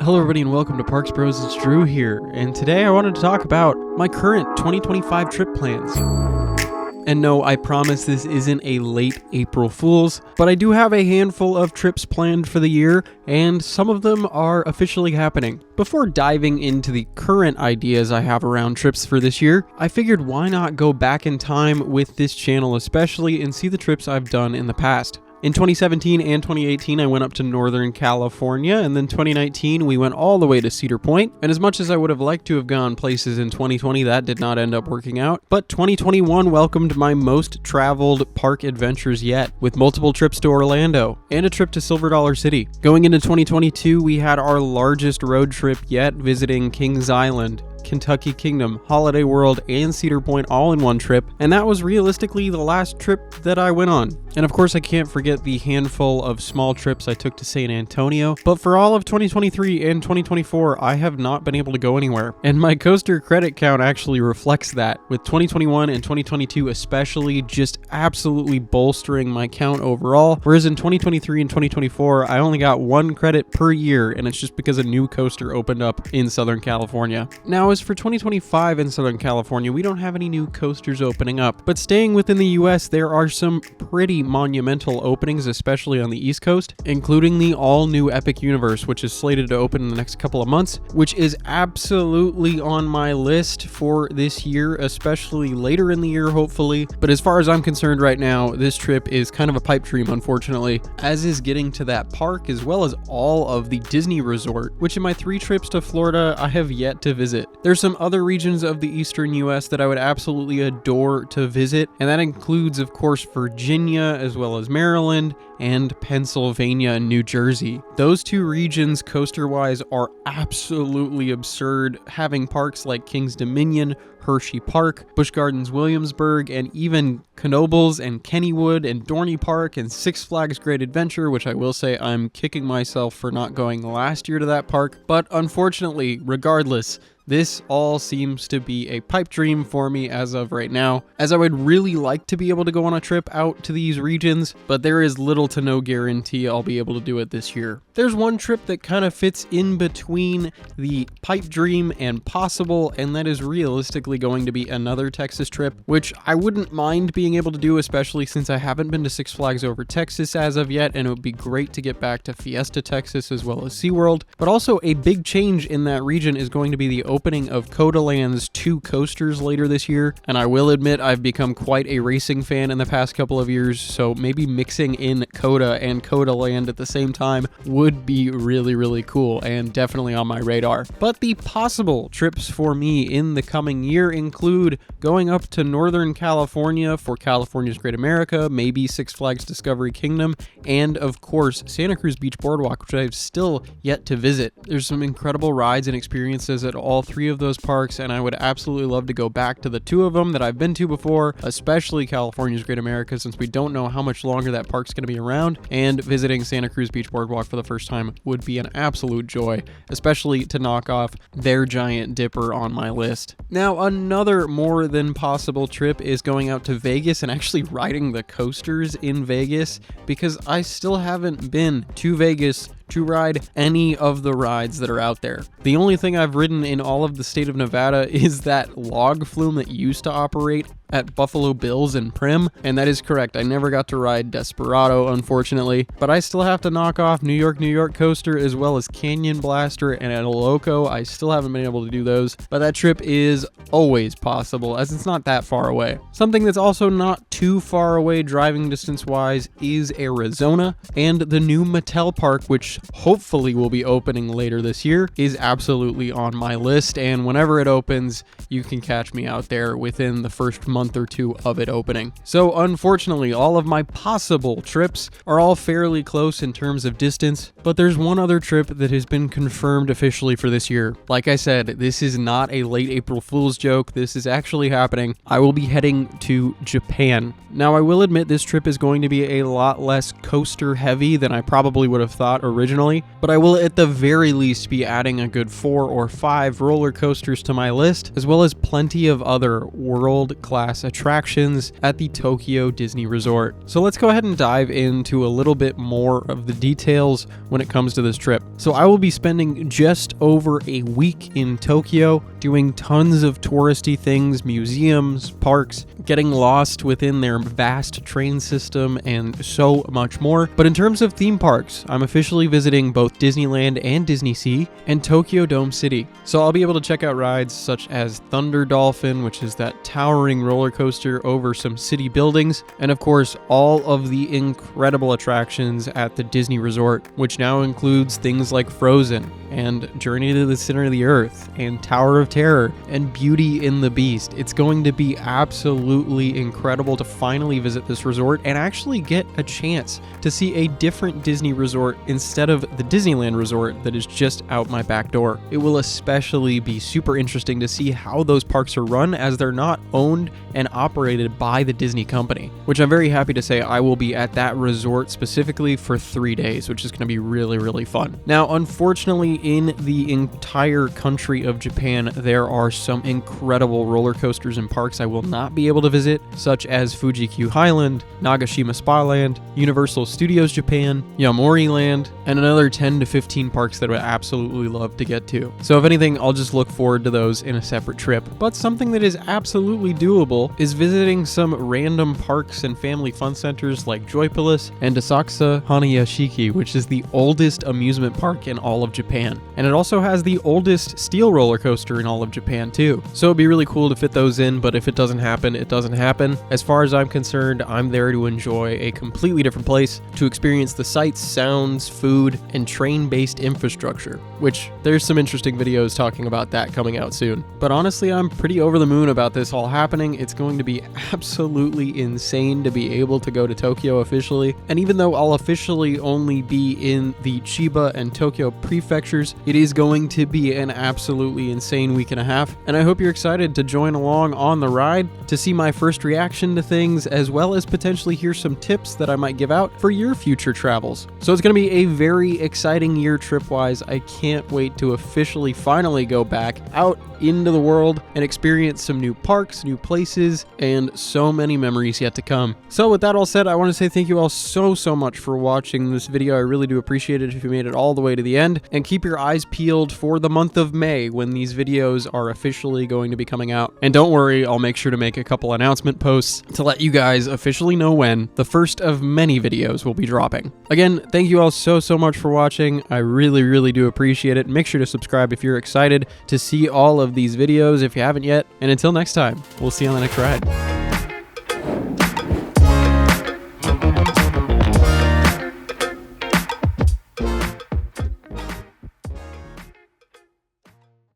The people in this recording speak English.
Hello everybody and welcome to Parks Bros. It's Drew here, and today I wanted to talk about my current 2025 trip plans. And no, I promise this isn't a late April Fool's, but I do have a handful of trips planned for the year, and some of them are officially happening. Before diving into the current ideas I have around trips for this year, I figured why not go back in time with this channel especially and see the trips I've done in the past. In 2017 and 2018, I went up to Northern California, and then 2019, we went all the way to Cedar Point. And as much as I would have liked to have gone places in 2020, that did not end up working out. But 2021 welcomed my most traveled park adventures yet, with multiple trips to Orlando and a trip to Silver Dollar City. Going into 2022, we had our largest road trip yet, visiting Kings Island, Kentucky Kingdom, Holiday World, and Cedar Point all in one trip, and that was realistically the last trip that I went on. And of course I can't forget the handful of small trips I took to San Antonio, but for all of 2023 and 2024 I have not been able to go anywhere. And my coaster credit count actually reflects that, with 2021 and 2022 especially just absolutely bolstering my count overall, whereas in 2023 and 2024 I only got 1 credit per year, and it's just because a new coaster opened up in Southern California. Now, as for 2025 in Southern California, we don't have any new coasters opening up, but staying within the US, there are some pretty monumental openings, especially on the East Coast, including the all-new Epic Universe, which is slated to open in the next couple of months, which is absolutely on my list for this year, especially later in the year, hopefully. But as far as I'm concerned right now, this trip is kind of a pipe dream, unfortunately, as is getting to that park, as well as all of the Disney Resort, which in my 3 trips to Florida, I have yet to visit. There's some other regions of the eastern US that I would absolutely adore to visit, and that includes, of course, Virginia, as well as Maryland, and Pennsylvania and New Jersey. Those 2 regions, coaster-wise, are absolutely absurd, having parks like King's Dominion, Hershey Park, Busch Gardens Williamsburg, and even Knoebels and Kennywood and Dorney Park and Six Flags Great Adventure, which I will say I'm kicking myself for not going last year to that park. But unfortunately, regardless, this all seems to be a pipe dream for me as of right now, as I would really like to be able to go on a trip out to these regions, but there is little to no guarantee I'll be able to do it this year. There's one trip that kind of fits in between the pipe dream and possible, and that is realistically going to be another Texas trip, which I wouldn't mind being able to do, especially since I haven't been to Six Flags Over Texas as of yet, and it would be great to get back to Fiesta Texas as well as SeaWorld. But also a big change in that region is going to be the opening of Codaland's 2 coasters later this year, and I will admit I've become quite a racing fan in the past couple of years, so maybe mixing in Coda and Codaland at the same time would be really, really cool and definitely on my radar. But the possible trips for me in the coming year include going up to Northern California for California's Great America, maybe Six Flags Discovery Kingdom, and of course Santa Cruz Beach Boardwalk, which I've still yet to visit. There's some incredible rides and experiences at all 3 of those parks, and I would absolutely love to go back to the 2 of them that I've been to before, especially California's Great America, since we don't know how much longer that park's going to be around, and visiting Santa Cruz Beach Boardwalk for the first time would be an absolute joy, especially to knock off their Giant Dipper on my list. Now, another more than possible trip is going out to Vegas and actually riding the coasters in Vegas, because I still haven't been to Vegas to ride any of the rides that are out there. The only thing I've ridden in all of the state of Nevada is that log flume that used to operate at Buffalo Bills and Prim, and that is correct. I never got to ride Desperado, unfortunately, but I still have to knock off New York Coaster as well as Canyon Blaster and El Loco. I still haven't been able to do those, but that trip is always possible as it's not that far away. Something that's also not too far away driving distance wise is Arizona, and the new Mattel Park, which hopefully will be opening later this year, is absolutely on my list, and whenever it opens, you can catch me out there within the first month or 2 of it opening. So unfortunately, all of my possible trips are all fairly close in terms of distance, but there's one other trip that has been confirmed officially for this year. Like I said, this is not a late April Fool's joke. This is actually happening. I will be heading to Japan exciting. Now, I will admit this trip is going to be a lot less coaster heavy than I probably would have thought originally, but I will at the very least be adding a good 4 or 5 roller coasters to my list, as well as plenty of other world-class attractions at the Tokyo Disney Resort. So let's go ahead and dive into a little bit more of the details when it comes to this trip. So I will be spending just over a week in Tokyo, doing tons of touristy things, museums, parks, getting lost within their vast train system, and so much more. But in terms of theme parks, I'm officially visiting both Disneyland and Disney Sea and Tokyo Dome City. So I'll be able to check out rides such as Thunder Dolphin, which is that towering roller coaster over some city buildings, and of course all of the incredible attractions at the Disney Resort, which now includes things like Frozen and Journey to the Center of the Earth and Tower of Terror and Beauty and the Beast. It's going to be absolutely incredible to finally visit this resort and actually get a chance to see a different Disney resort instead of the Disneyland resort that is just out my back door. It will especially be super interesting to see how those parks are run, as they're not owned and operated by the Disney company, which I'm very happy to say I will be at that resort specifically for 3 days, which is going to be really, really fun. Now, unfortunately, in the entire country of Japan, there are some incredible roller coasters and parks I will not be able to visit, such as Fuji-Q Highland, Nagashima Spa Land, Universal Studios Japan, Yamori Land, and another 10 to 15 parks that I would absolutely love to get to. So if anything, I'll just look forward to those in a separate trip. But something that is absolutely doable is visiting some random parks and family fun centers like Joypolis and Asakusa Hanayashiki, which is the oldest amusement park in all of Japan. And it also has the oldest steel roller coaster in all of Japan too. So it'd be really cool to fit those in, but if it doesn't happen, it doesn't happen. As far as I'm concerned, I'm there to enjoy a completely different place, to experience the sights, sounds, food, and train-based infrastructure, which there's some interesting videos talking about that coming out soon. But honestly, I'm pretty over the moon about this all happening. It's going to be absolutely insane to be able to go to Tokyo officially. And even though I'll officially only be in the Chiba and Tokyo prefectures, it is going to be an absolutely insane week and a half. And I hope you're excited to join along on the ride, to see my first reaction to things, as well as potentially hear some tips that I might give out for your future travels. So it's going to be a very exciting year trip-wise. I can't wait to officially finally go back out into the world and experience some new parks, new places, and so many memories yet to come. So with that all said, I want to say thank you all so much for watching this video. I really do appreciate it if you made it all the way to the end, and keep your eyes peeled for the month of May when these videos are officially going to be coming out. And don't worry, I'll make sure to make a couple announcement posts to let you guys officially know when the first of many videos will be dropping. Again, thank you all so much for watching. I really do appreciate it. Make sure to subscribe if you're excited to see all of these videos if you haven't yet. And until next time, we'll see you on the next ride.